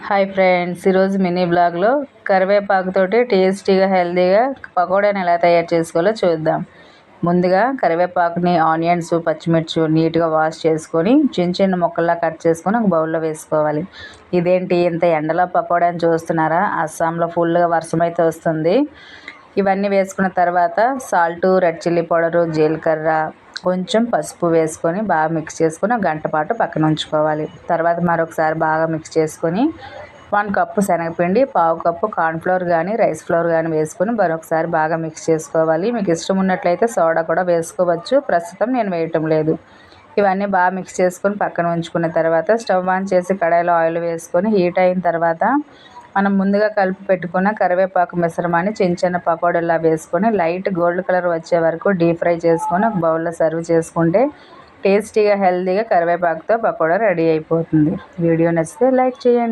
Hi friends, ఈరోజు mini బ్లాగ్లో కరివేపాకుతోటి టేస్టీగా హెల్తీగా పకోడాని ఎలా తయారు చేసుకోవాలో చూద్దాం. ముందుగా కరివేపాకుని, ఆనియన్స్, పచ్చిమిర్చి నీట్గా వాష్ చేసుకొని చిన్న చిన్న ముక్కల్లా కట్ చేసుకొని ఒక బౌల్లో వేసుకోవాలి. ఇదేంటి ఇంత ఎండలో పకోడాని చూస్తున్నారా? అస్సాంలో ఫుల్గా వర్షం అయితే వస్తుంది. ఇవన్నీ వేసుకున్న తర్వాత సాల్టు, రెడ్ చిల్లీ పౌడరు, జీలకర్ర, కొంచెం పసుపు వేసుకొని బాగా మిక్స్ చేసుకొని ఒక గంట పాటు పక్కన ఉంచుకోవాలి. తర్వాత మరొకసారి బాగా మిక్స్ చేసుకొని 1 కప్పు శనగపిండి, పావు కప్పు కార్న్ఫ్లోర్ కానీ రైస్ ఫ్లోర్ కానీ వేసుకొని మరొకసారి బాగా మిక్స్ చేసుకోవాలి. మీకు ఇష్టం ఉన్నట్లయితే సోడా కూడా వేసుకోవచ్చు. ప్రస్తుతం నేను వేయటం లేదు. ఇవన్నీ బాగా మిక్స్ చేసుకొని పక్కన ఉంచుకున్న తర్వాత స్టవ్ ఆన్ చేసి కడాయిలో ఆయిల్ వేసుకొని హీట్ అయిన తర్వాత మనం ముందుగా కలిపి పెట్టుకున్న కరివేపాకు మిశ్రమాన్ని చిన్న చిన్న పకోడీలా వేసుకొని లైట్ గోల్డ్ కలర్ వచ్చే వరకు డీప్ ఫ్రై చేసుకొని ఒక బౌల్లో సర్వ్ చేసుకుంటే టేస్టీగా హెల్తీగా కరివేపాకుతో పకోడా రెడీ అయిపోతుంది. వీడియో నచ్చితే లైక్ చేయండి.